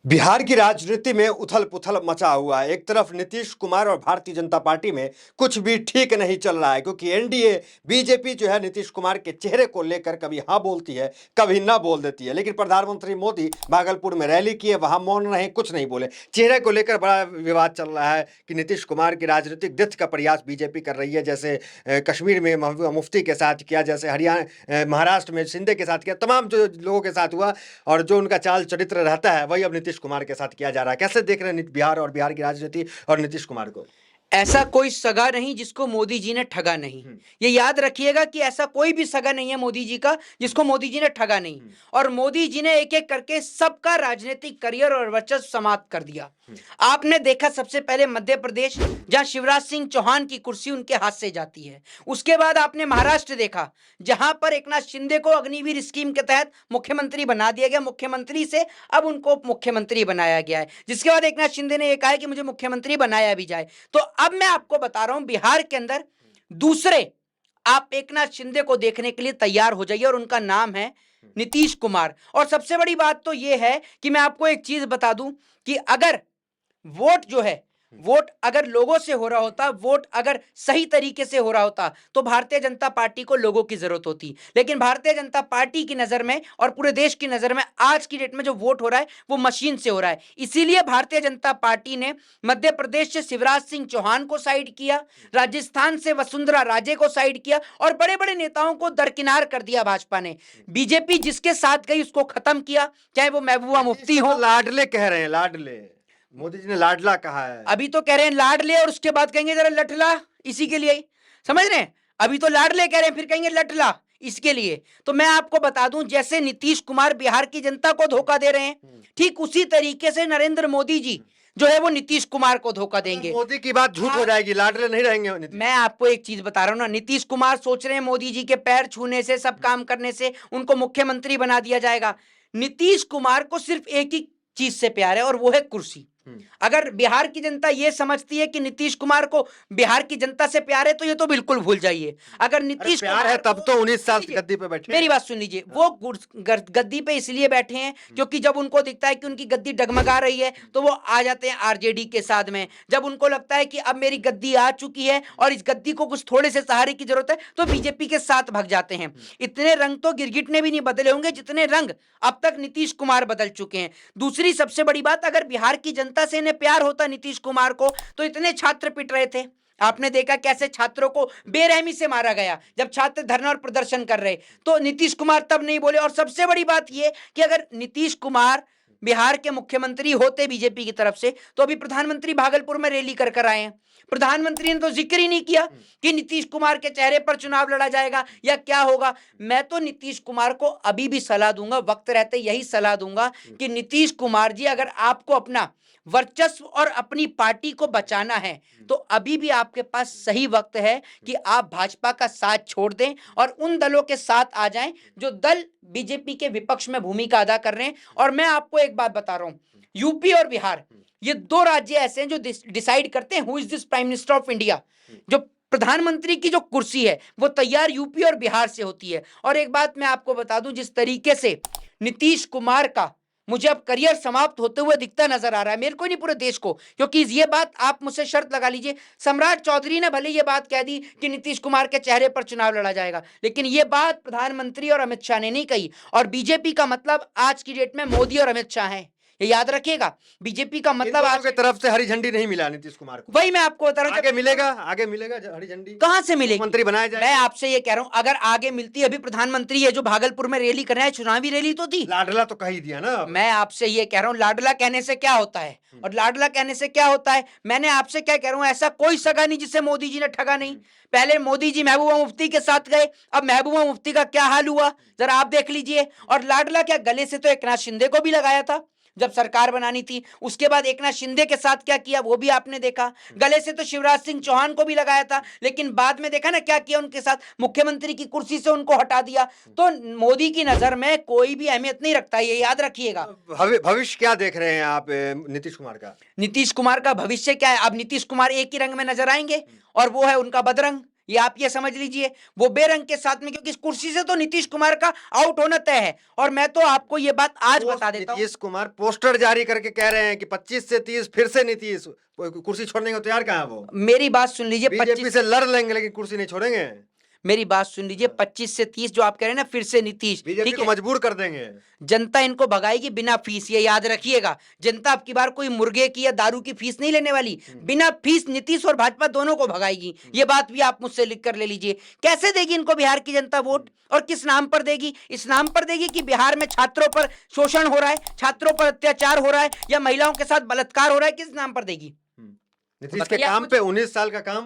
बिहार की राजनीति में उथल पुथल मचा हुआ है। एक तरफ नीतीश कुमार और भारतीय जनता पार्टी में कुछ भी ठीक नहीं चल रहा है, क्योंकि एनडीए बीजेपी जो है नीतीश कुमार के चेहरे को लेकर कभी हाँ बोलती है, कभी ना बोल देती है। लेकिन प्रधानमंत्री मोदी भागलपुर में रैली किए, वहां मौन रहे, कुछ नहीं बोले। चेहरे को लेकर बड़ा विवाद चल रहा है कि नीतीश कुमार की राजनीतिक दिथ का प्रयास बीजेपी कर रही है, जैसे कश्मीर में महबूबा मुफ्ती के साथ किया, जैसे हरियाणा महाराष्ट्र में शिंदे के साथ किया, तमाम जो लोगों के साथ हुआ, और जो उनका चाल चरित्र रहता है वही अब नीतीश कुमार के साथ किया जा रहा है। कैसे देख रहे हैं बिहार और बिहार की राजनीति और नीतीश कुमार को? ऐसा कोई सगा नहीं जिसको मोदी जी ने ठगा नहीं। ये याद रखिएगा कि ऐसा कोई भी सगा नहीं है मोदी जी का जिसको मोदी जी ने ठगा नहीं। और मोदी जी ने एक एक करके सबका राजनीतिक करियर और वर्चस्व समाप्त कर दिया। आपने देखा सबसे पहले मध्य प्रदेश, जहां शिवराज सिंह चौहान की कुर्सी उनके हाथ से जाती है। उसके बाद आपने महाराष्ट्र देखा, जहां पर एकनाथ शिंदे को अग्निवीर स्कीम के तहत मुख्यमंत्री बना दिया गया। मुख्यमंत्री से अब उनको मुख्यमंत्री बनाया गया है, जिसके बाद एकनाथ शिंदे ने यह कहा कि मुझे मुख्यमंत्री बनाया भी जाए। तो अब मैं आपको बता रहा हूं, बिहार के अंदर दूसरे आप एकनाथ शिंदे को देखने के लिए तैयार हो जाइए, और उनका नाम है नीतीश कुमार। और सबसे बड़ी बात तो यह है कि मैं आपको एक चीज बता दूं कि अगर वोट जो है, वोट अगर लोगों से हो रहा होता, वोट अगर सही तरीके से हो रहा होता, तो भारतीय जनता पार्टी को लोगों की जरूरत होती। लेकिन भारतीय जनता पार्टी की नजर में और पूरे देश की नजर में आज की डेट में जो वोट हो रहा है वो मशीन से हो रहा है। इसीलिए भारतीय जनता पार्टी ने मध्य प्रदेश से शिवराज सिंह चौहान को साइड किया, राजस्थान से वसुंधरा राजे को साइड किया, और बड़े बड़े नेताओं को दरकिनार कर दिया भाजपा ने। बीजेपी जिसके साथ गई उसको खत्म किया, चाहे वो महबूबा मुफ्ती हो। लाडले कह रहे हैं, लाडले मोदी जी ने लाडला कहा है। अभी तो कह रहे हैं लाडले, और उसके बाद कहेंगे जरा लठला, इसी के लिए। समझ रहे हैं? अभी तो लाडले कह रहे हैं, फिर कहेंगे लठला, इसके लिए। तो मैं आपको बता दूं, जैसे नीतीश कुमार बिहार की जनता को धोखा दे रहे हैं, ठीक उसी तरीके से नरेंद्र मोदी जी जो है वो नीतीश कुमार को धोखा देंगे। मोदी की बात झूठ हो जाएगी, लाडले नहीं रहेंगे। मैं आपको एक चीज बता रहा हूं ना, नीतीश कुमार सोच रहे हैं मोदी जी के पैर छूने से, सब काम करने से उनको मुख्यमंत्री बना दिया जाएगा। नीतीश कुमार को सिर्फ एक ही चीज से प्यार है, और वो है कुर्सी। अगर बिहार की जनता यह समझती है कि नीतीश कुमार को बिहार की जनता से प्यार है, तो ये तो बिल्कुल भूल जाइए। अगर नीतीश प्यार है तब तो 19 साल से गद्दी पे बैठे। मेरी बात सुन लीजिए, वो गद्दी पे इसलिए बैठे हैं क्योंकि जब उनको दिखता है कि उनकी गद्दी डगमगा रही है तो वो आ जाते हैं आरजेडी के साथ में। जब उनको लगता है कि अब मेरी गद्दी आ चुकी है और इस गद्दी को कुछ थोड़े से सहारे की जरूरत है, तो बीजेपी के साथ भाग जाते हैं। इतने रंग तो गिरगिट ने भी नहीं बदले होंगे जितने रंग अब तक नीतीश कुमार बदल चुके हैं। दूसरी सबसे बड़ी बात, अगर बिहार की जनता से इन्हें प्यार होता नीतीश कुमार को, तो इतने छात्र पिट रहे थे। आपने देखा कैसे छात्रों को बेरहमी से मारा गया जब छात्र धरना और प्रदर्शन कर रहे, तो नीतीश कुमार तब नहीं बोले। और सबसे बड़ी बात यह कि अगर नीतीश कुमार बिहार के मुख्यमंत्री होते बीजेपी की तरफ से, तो अभी प्रधानमंत्री भागलपुर में रैली कर कर आए हैं। प्रधानमंत्री ने तो जिक्र ही नहीं किया कि नीतीश कुमार के चेहरे पर चुनाव लड़ा जाएगा या क्या होगा। मैं तो नीतीश कुमार को अभी भी सलाह दूंगा, वक्त रहते यही सलाह दूंगा कि नीतीश कुमार जी, अगर आपको अपना वर्चस्व और अपनी पार्टी को बचाना है, तो अभी भी आपके पास सही वक्त है कि आप भाजपा का साथ छोड़ दें और उन दलों के साथ आ जाएं जो दल बीजेपी के विपक्ष में भूमिका अदा कर रहे हैं। और मैं आपको एक बात बता रहा हूं, यूपी और बिहार, ये दो राज्य ऐसे हैं जो डिसाइड करते हैं who is this prime minister of India. जो प्रधानमंत्री की जो कुर्सी है वो तैयार यूपी और बिहार से होती है। और एक बात मैं आपको बता दूं, जिस तरीके से नीतीश कुमार का मुझे अब करियर समाप्त होते हुए दिखता नजर आ रहा है, मेरे को नहीं पूरे देश को, क्योंकि ये बात आप मुझसे शर्त लगा लीजिए, सम्राट चौधरी ने भले ये बात कह दी कि नीतीश कुमार के चेहरे पर चुनाव लड़ा जाएगा, लेकिन ये बात प्रधानमंत्री और अमित शाह ने नहीं कही। और बीजेपी का मतलब आज की डेट में मोदी और अमित शाह है, ये याद रखिएगा। बीजेपी का मतलब आज की तरफ से हरी झंडी नहीं मिला नीतीश कुमार को। वही मैं आपको बता रहा हूं, आगे मिलेगा, आगे मिलेगा हरी झंडी। कहां से मिलेगी? मंत्री बनाया जाए। मैं आपसे ये कह रहा हूं, अगर आगे मिलती, अभी प्रधानमंत्री है जो भागलपुर में रैली कर रहा है, चुनावी रैली तो थी। लाडला तो कह ही दिया ना। मैं आपसे ये कह रहा हूं, लाडला कहने से क्या होता है और लाडला कहने से क्या होता है। मैंने आपसे क्या कह रहा हूं, ऐसा कोई सगा नहीं जिसे मोदी जी ने ठगा नहीं। पहले मोदी जी महबूबा मुफ्ती के साथ गए, अब महबूबा मुफ्ती का क्या हाल हुआ जरा आप देख लीजिए। और लाडला क्या, गले से तो एकनाथ शिंदे को भी लगाया था जब सरकार बनानी थी। उसके बाद एकनाथ शिंदे के साथ क्या किया वो भी आपने देखा। गले से तो शिवराज सिंह चौहान को भी लगाया था, लेकिन बाद में देखा ना क्या किया उनके साथ, मुख्यमंत्री की कुर्सी से उनको हटा दिया। तो मोदी की नजर में कोई भी अहमियत नहीं रखता, ये याद रखिएगा। भविष्य क्या देख रहे हैं आप नीतीश कुमार का? नीतीश कुमार का भविष्य क्या है? अब नीतीश कुमार एक ही रंग में नजर आएंगे, और वो है उनका बदरंग। ये आप ये समझ लीजिए, वो बेरंग के साथ में, क्योंकि इस कुर्सी से तो नीतीश कुमार का आउट होना तय है। और मैं तो आपको ये बात आज बता देता हूँ, नीतीश कुमार पोस्टर जारी करके कह रहे हैं कि 25 से 30 फिर से नीतीश कुर्सी छोड़ने को तैयार कहाँ है वो? मेरी बात सुन लीजिए, बीजेपी 25 से लड़ लेंगे लेकिन कुर्सी नहीं छोड़ेंगे। मेरी बात सुन लीजिए, 25 से 30 जो आप कह रहे हैं ना, फिर से नीतीश, बीजेपी ठीक को है, मजबूर कर देंगे। जनता इनको भगाएगी बिना फीस, ये याद रखिएगा। जनता अब की बार कोई मुर्गे की या दारू की फीस नहीं लेने वाली, बिना फीस नीतीश और भाजपा दोनों को भगाएगी। ये बात भी आप मुझसे लिख कर ले लीजिए। कैसे देगी इनको बिहार की जनता वोट, और किस नाम पर देगी? इस नाम पर देगी कि बिहार में छात्रों पर शोषण हो रहा है, छात्रों पर अत्याचार हो रहा है, या महिलाओं के साथ बलात्कार हो रहा है, किस नाम पर देगी? नीतीश के बताइए आप काम पे 19 साल का काम,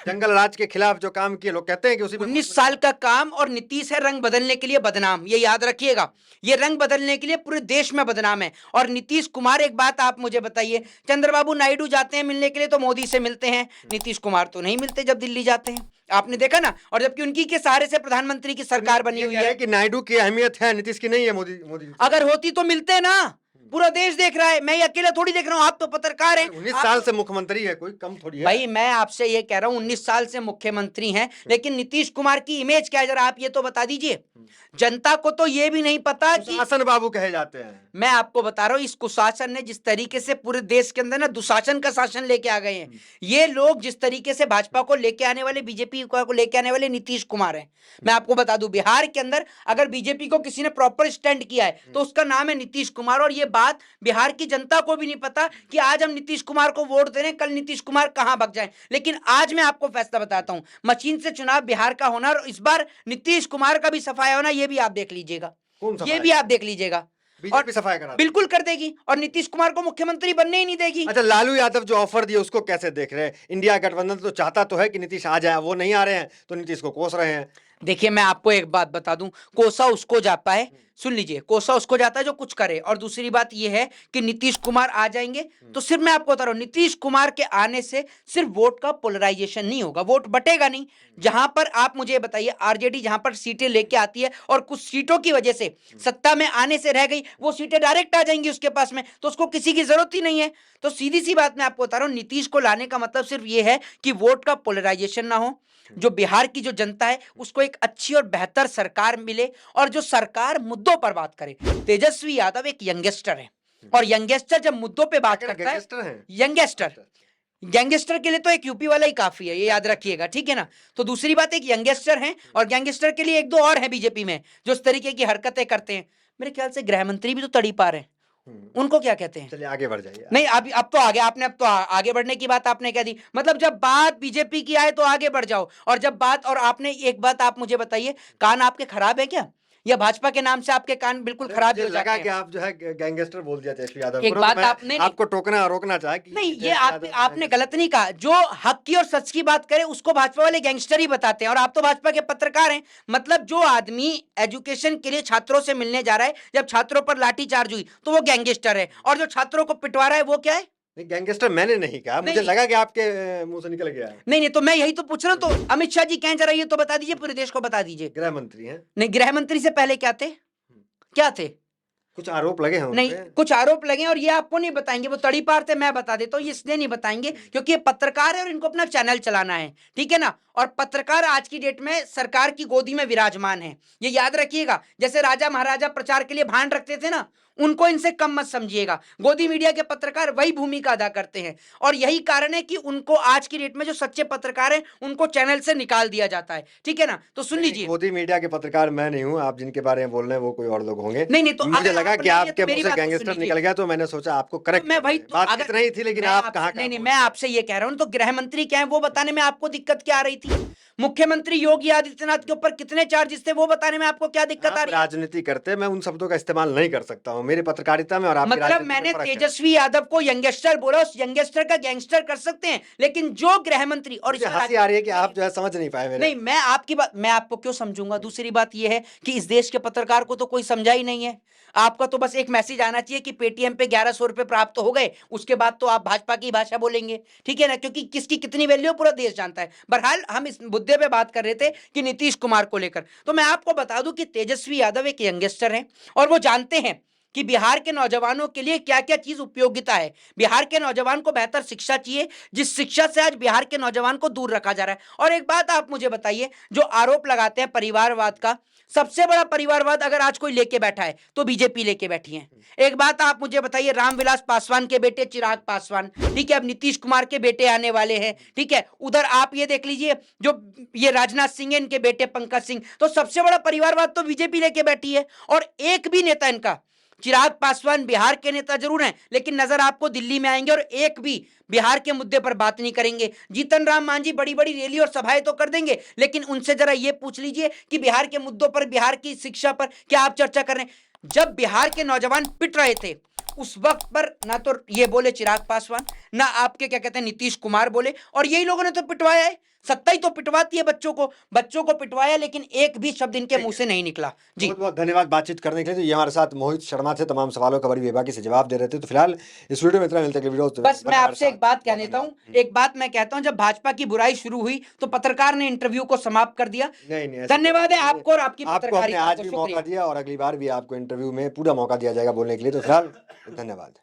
जंगल राज के खिलाफ जो काम किए, लोग कहते हैं कि उसी पे 19 साल का काम, और नीतीश है रंग बदलने के लिए बदनाम, ये याद रखिएगा। ये रंग बदलने के लिए पूरे देश में बदनाम है। और नीतीश कुमार, एक बात आप मुझे बताइए, चंद्रबाबू नायडू जाते हैं मिलने के लिए तो मोदी से मिलते हैं, नीतीश कुमार तो नहीं मिलते जब दिल्ली जाते हैं, आपने देखा ना। और जबकि उनकी के सहारे से प्रधानमंत्री की सरकार बनी ये हुई कह रहे है। हैं कि नायडू की अहमियत है, नीतीश की नहीं है। मोदी अगर होती तो मिलते ना, पूरा देश देख रहा है, मैं ये अकेले थोड़ी देख रहा हूं, आप तो पत्रकार हैं। 19 साल से मुख्यमंत्री है, कोई कम थोड़ी है भाई मैं आपसे ये कह रहा हूं, 19 साल से मुख्यमंत्री हैं, लेकिन नीतीश कुमार की इमेज क्या है, जरा आप ये तो बता दीजिए। जनता को तो ये भी नहीं पता कि, शासन बाबू कहे जाते हैं। मैं आपको बता रहा हूं, इस कुशासन ने जिस तरीके से पूरे देश के अंदर ना दुशासन का शासन लेके आ गए हैं ये लोग, जिस तरीके से भाजपा को लेके आने वाले, बीजेपी को लेके आने वाले नीतीश कुमार हैं। मैं आपको बता दूं, बिहार के अंदर अगर बीजेपी को किसी ने प्रॉपर स्टैंड किया है तो उसका नाम है नीतीश कुमार। और ये बात बिहार की जनता को भी नहीं पता कि आज हम नीतीश कुमार को वोट दे रहे हैं, कल नीतीश कुमार कहां भग जाए। लेकिन आज मैं आपको फैसला बताता हूं, मशीन से चुनाव बिहार का होना, और इस बार नीतीश कुमार का भी सफाया होना, ये भी आप देख लीजिएगा, ये भी आप देख लीजिएगा। बीजेपी सफाई करा बिल्कुल कर देगी, और नीतीश कुमार को मुख्यमंत्री बनने ही नहीं देगी। अच्छा, लालू यादव जो ऑफर दिए उसको कैसे देख रहे हैं? इंडिया गठबंधन तो चाहता तो है कि नीतीश आ जाए, वो नहीं आ रहे हैं तो नीतीश को कोस रहे हैं। देखिए मैं आपको एक बात बता दूं, कोसा उसको जाता है, सुन लीजिए, कोसा उसको जाता है जो कुछ करे। और दूसरी बात यह है कि नीतीश कुमार आ जाएंगे तो सिर्फ, मैं आपको बता रहा हूं, नीतीश कुमार के आने से सिर्फ वोट का पोलराइजेशन नहीं होगा, वोट बटेगा नहीं। जहां पर आप मुझे बताइए, आरजेडी जहां पर सीटें लेके आती है और कुछ सीटों की वजह से सत्ता में आने से रह गई, वो सीटें डायरेक्ट आ जाएंगी उसके पास में, तो उसको किसी की जरूरत ही नहीं है। तो सीधी सी बात मैं आपको बता रहा हूं, नीतीश को लाने का मतलब सिर्फ ये है कि वोट का पोलराइजेशन ना हो, जो बिहार की जो जनता है उसको एक अच्छी और बेहतर सरकार मिले, और जो सरकार मुद्दों पर बात करे। तेजस्वी यादव एक यंगस्टर है, और यंगस्टर जब मुद्दों पे बात करता है, गैंगस्टर के लिए तो एक यूपी वाला ही काफी है, ये याद रखिएगा, ठीक है ना। तो दूसरी बात, एक यंगस्टर है, और गैंगस्टर के लिए एक दो और है बीजेपी में जो इस तरीके की हरकतें करते हैं। मेरे ख्याल से गृह मंत्री भी तो तड़ी पार है, उनको क्या कहते हैं? चलिए आगे बढ़ जाइए। नहीं, अब तो आगे, आपने अब तो आगे बढ़ने की बात आपने कह दी, मतलब जब बात बीजेपी की आए तो आगे बढ़ जाओ, और जब बात, और आपने एक बात आप मुझे बताइए, कान आपके खराब है क्या, या भाजपा के नाम से आपके कान बिल्कुल खराब हो जाते लगा हैं? कि आप जो है गैंगस्टर बोल दिया तेजस्वी यादव एक को, बात तो मैं आपने आपको टोकना रोकना चाहा कि नहीं, ये तेजस्वी यादव आपने गलत नहीं कहा। जो हक की और सच की बात करे उसको भाजपा वाले गैंगस्टर ही बताते हैं, और आप तो भाजपा के पत्रकार हैं। मतलब जो आदमी एजुकेशन के लिए छात्रों से मिलने जा रहा है, जब छात्रों पर लाठीचार्ज हुई तो वो गैंगस्टर है, और जो छात्रों को पिटवा रहा है वो क्या है? नहीं, गैंगस्टर मैंने नहीं कहा, मुझे नहीं। लगा कि आपके मुंह से निकल गया। नहीं, तो मैं यही तो पूछ रहा हूं, तो अमित शाह जी कहें जरा ये तो बता दीजिए, पूरे देश को बता दीजिए। गृह मंत्री हैं। नहीं, गृह मंत्री से पहले क्या थे, क्या थे? कुछ आरोप लगे हैं नहीं, कुछ आरोप लगे, और ये आपको नहीं बताएंगे, वो तड़ी पार थे, मैं बता देता हूँ। ये इसलिए नहीं बताएंगे क्योंकि ये पत्रकार है और इनको अपना चैनल चलाना है, ठीक है ना। और पत्रकार आज की डेट में सरकार की गोदी में विराजमान है, ये याद रखिएगा। जैसे राजा महाराजा प्रचार के लिए भान रखते थे ना, उनको इनसे कम मत समझिएगा। गोदी मीडिया के पत्रकार वही भूमिका अदा करते हैं, और यही कारण है कि उनको आज की डेट में जो सच्चे पत्रकार हैं उनको चैनल से निकाल दिया जाता है, ठीक है ना। तो सुन लीजिए, गोदी मीडिया के पत्रकार मैं नहीं हूं, आप जिनके बारे में बोल रहे हैं वो कोई और लोग होंगे। नहीं, तो मुझे लगा कि आपके मुंह मेरी से बात तो सुन गैंगस्टर लीजिए। निकल गया, तो मैंने सोचा आपको करेक्ट। मैं भाई तो बात अगर इतना ही थी, लेकिन मैं आप आप कहाँ नहीं, मैं आपसे ये कह रहा हूं, तो गृह मंत्री क्या है वो बताने में आपको दिक्कत क्या आ रही थी? मुख्यमंत्री योगी आदित्यनाथ के ऊपर कितने चार्जेस थे वो बताने में आपको क्या दिक्कत आ रही है? राजनीति करते, मैं उन शब्दों का इस्तेमाल नहीं कर सकता हूँ मेरी पत्रकारिता में, और आपकी मतलब राजनीति में मैंने फर्क है। तेजस्वी यादव को यंगस्टर बोला, उस यंगस्टर का गैंगस्टर कर सकते हैं, लेकिन जो गृह मंत्री, और मुझे हंसी आ रही है कि आप जो है समझ नहीं पाए मेरे। नहीं, मैं आपकी बात, मैं आपको क्यों समझूंगा? दूसरी बात यह है कि इस देश के पत्रकार को तो कोई समझा ही नहीं है। आपका तो बस एक मैसेज आना चाहिए कि पेटीएम पे 1100 रुपए प्राप्त हो गए, उसके बाद तो आप भाजपा की भाषा बोलेंगे, ठीक है ना, क्योंकि किसकी कितनी वैल्यू पूरा देश जानता है। बहरहाल हम इस मुद्दे पे बात कर रहे थे कि नीतीश कुमार को लेकर, तो मैं आपको बता दूं कि तेजस्वी यादव एक यंगस्टर है, और वो जानते हैं कि बिहार के नौजवानों के लिए क्या क्या चीज उपयोगिता है। बिहार के नौजवान को बेहतर शिक्षा चाहिए, जिस शिक्षा से आज बिहार के नौजवान को दूर रखा जा रहा है। और एक बात आप मुझे बताइए, जो आरोप लगाते हैं परिवारवाद का, सबसे बड़ा परिवारवाद अगर आज कोई लेके बैठा है तो बीजेपी लेके बैठी है। एक बात आप मुझे बताइए, रामविलास पासवान के बेटे चिराग पासवान, ठीक है, अब नीतीश कुमार के बेटे आने वाले हैं, ठीक है, उधर आप ये देख लीजिए जो ये राजनाथ सिंह है, इनके बेटे पंकज सिंह, तो सबसे बड़ा परिवारवाद तो बीजेपी लेके बैठी है। और एक भी नेता इनका, चिराग पासवान बिहार के नेता जरूर हैं, लेकिन नजर आपको दिल्ली में आएंगे और एक भी बिहार के मुद्दे पर बात नहीं करेंगे। जीतन राम मांझी बड़ी बड़ी रैली और सभाएं तो कर देंगे, लेकिन उनसे जरा ये पूछ लीजिए कि बिहार के मुद्दों पर, बिहार की शिक्षा पर क्या आप चर्चा कर रहे हैं। जब बिहार के नौजवान पिट रहे थे उस वक्त पर ना तो ये बोले चिराग पासवान, ना आपके क्या कहते हैं नीतीश कुमार बोले, और यही लोगों ने तो पिटवाया है। सत्ता ही तो पिटवाती है बच्चों को पिटवाया, लेकिन एक भी शब्द इनके मुंह से नहीं निकला। जी बहुत बहुत धन्यवाद बातचीत करने के लिए। तो ये हमारे साथ मोहित शर्मा थे, तमाम सवालों का बड़ी बेबाकी से जवाब दे रहे थे। तो फिलहाल इस वीडियो में इतना, मिलते हैं अगले वीडियो। बस मैं आपसे एक बात कह देता हूँ, एक बात मैं कहता हूँ, जब भाजपा की बुराई शुरू हुई तो पत्रकार ने इंटरव्यू को समाप्त कर दिया। नहीं नहीं, ऐसी धन्यवाद है बात नहीं। आपको और आपकी आपको हमने पत्रकारिता आज को, भी शुक्रिया। मौका दिया और अगली बार भी आपको इंटरव्यू में पूरा मौका दिया जाएगा बोलने के लिए। तो फिलहाल धन्यवाद।